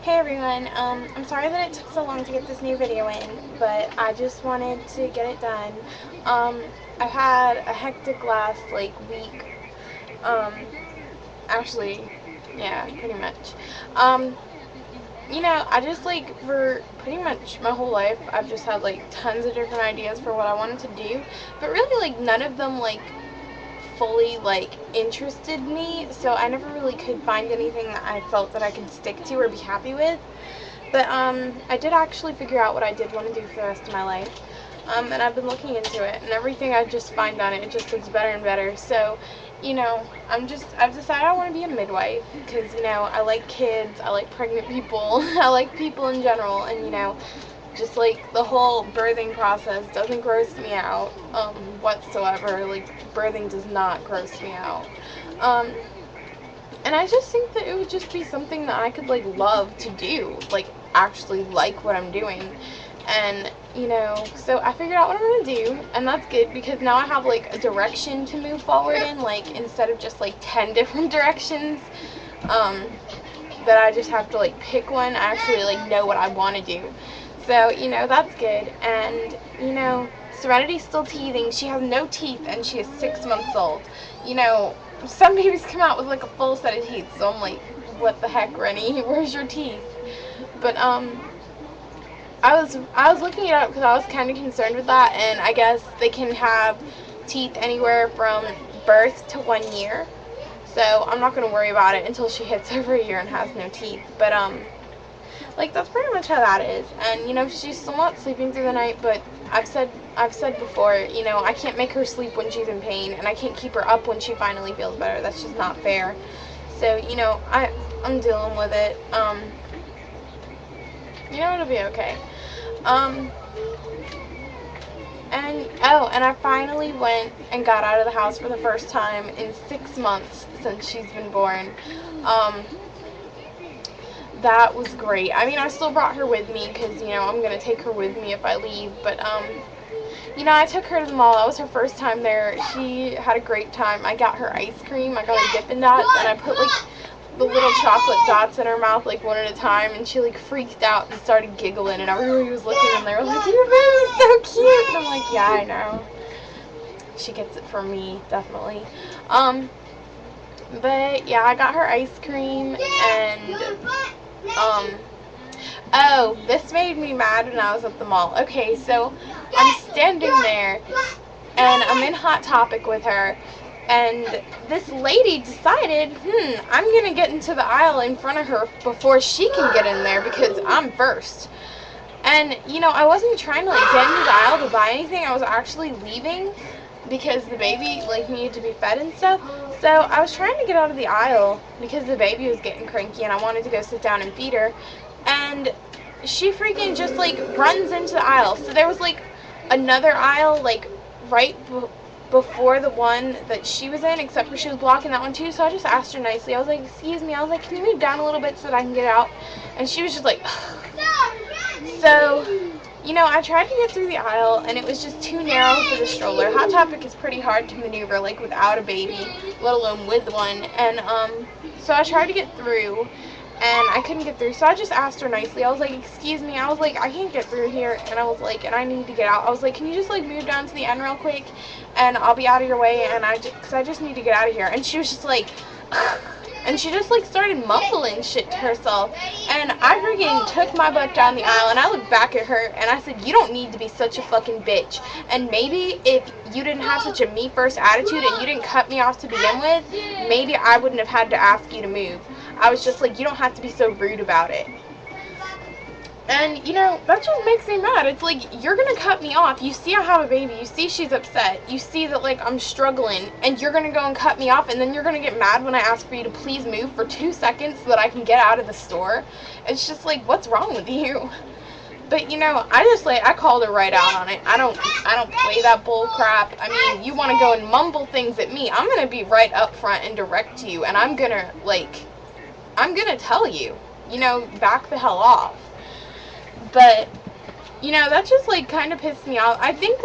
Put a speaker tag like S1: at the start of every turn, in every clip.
S1: Hey everyone, I'm sorry that it took so long to get this new video in, but I just wanted to get it done. I've had a hectic last, week, um, actually, yeah, pretty much. Um, I just, for pretty much my whole life, I've just had, tons of different ideas for what I wanted to do, but really, none of them, fully interested me, so I never really could find anything that I felt that I could stick to or be happy with. But I did actually figure out what I did want to do for the rest of my life. And I've been looking into it, and everything I just find on it just gets better and better. So, I've decided I want to be a midwife because, I like kids, I like pregnant people, I like people in general, and, just the whole birthing process doesn't gross me out whatsoever. Birthing does not gross me out. And I just think that it would just be something that I could love to do, actually like what I'm doing. And so I figured out what I'm gonna do, and that's good because now I have a direction to move forward in, instead of just 10 different directions that I just have to pick one. I actually know what I want to do. So, that's good. And, Serenity's still teething. She has no teeth, and she is 6 months old. Some babies come out with, a full set of teeth, so I'm like, what the heck, Rennie? Where's your teeth? But, I was looking it up because I was kind of concerned with that, and I guess they can have teeth anywhere from birth to 1 year. So, I'm not going to worry about it until she hits over a year and has no teeth. But, that's pretty much how that is. And, she's still not sleeping through the night, but I've said before, I can't make her sleep when she's in pain, and I can't keep her up when she finally feels better. That's just not fair. So, I'm dealing with it. It'll be okay. And I finally went and got out of the house for the first time in 6 months since she's been born. That was great. I mean, I still brought her with me because, I'm going to take her with me if I leave. But, I took her to the mall. That was her first time there. She had a great time. I got her ice cream. I got her Dippin' Dots, and I put, the little chocolate dots in her mouth, one at a time, and she, freaked out and started giggling, and everybody was looking, and they were like, your baby's so cute! And I'm like, yeah, I know. She gets it from me, definitely. But, yeah, I got her ice cream, and, oh, this made me mad when I was at the mall. Okay, so I'm standing there, and I'm in Hot Topic with her, and this lady decided, I'm going to get into the aisle in front of her before she can get in there because I'm first. And, I wasn't trying to, get into the aisle to buy anything. I was actually leaving because the baby, needed to be fed and stuff. So I was trying to get out of the aisle because the baby was getting cranky and I wanted to go sit down and feed her. And she freaking just, runs into the aisle. So there was, another aisle, right before the one that she was in, except for she was blocking that one too. So I just asked her nicely. I was like, excuse me. I was like, can you move down a little bit so that I can get out? And she was just like, so, I tried to get through the aisle, and it was just too narrow for the stroller. Hot Topic is pretty hard to maneuver, without a baby, let alone with one. And, so I tried to get through, and I couldn't get through. So I just asked her nicely. I was like, excuse me. I was like, I can't get through here. And I was like, and I need to get out. I was like, can you just, move down to the end real quick, and I'll be out of your way, and because I just need to get out of here. And she was just like, and she just, started mumbling shit to herself, and I freaking took my butt down the aisle, and I looked back at her, and I said, you don't need to be such a fucking bitch, and maybe if you didn't have such a me-first attitude, and you didn't cut me off to begin with, maybe I wouldn't have had to ask you to move. I was just like, you don't have to be so rude about it. And, that just makes me mad. It's like, you're gonna cut me off. You see I have a baby. You see she's upset. You see that, I'm struggling. And you're gonna go and cut me off. And then you're gonna get mad when I ask for you to please move for 2 seconds so that I can get out of the store. It's just like, what's wrong with you? But, I called her right out on it. I don't play that bull crap. I mean, you want to go and mumble things at me. I'm gonna be right up front and direct to you. And I'm gonna tell you, back the hell off. But, that just, kind of pissed me off. I think,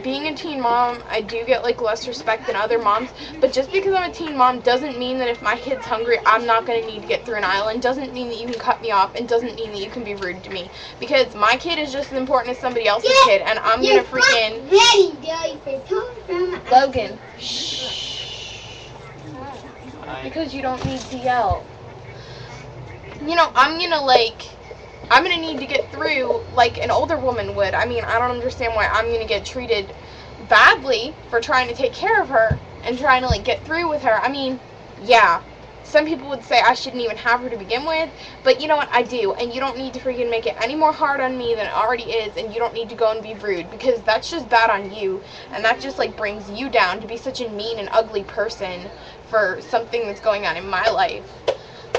S1: being a teen mom, I do get like less respect than other moms, but just because I'm a teen mom doesn't mean that if my kid's hungry, I'm not going to need to get through an aisle, and doesn't mean that you can cut me off, and doesn't mean that you can be rude to me, because my kid is just as important as somebody else's kid, and I'm going to freaking... Logan, shh, because you don't need to yell. You know, I'm gonna need to get through like an older woman would. I mean, I don't understand why I'm gonna get treated badly for trying to take care of her and trying to like get through with her. I mean, yeah, some people would say I shouldn't even have her to begin with, but you know what, I do, and you don't need to freaking make it any more hard on me than it already is, and you don't need to go and be rude, because that's just bad on you, and that just like brings you down to be such a mean and ugly person for something that's going on in my life.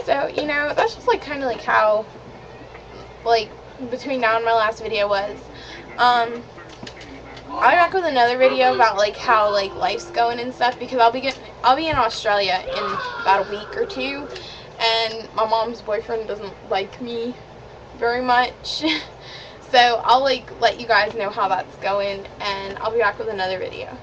S1: So, you know, that's just like kind of like how like between now and my last video was. I'll be back with another video about like how like life's going and stuff, because I'll be in Australia in about a week or two, and my mom's boyfriend doesn't like me very much. So I'll like let you guys know how that's going, and I'll be back with another video.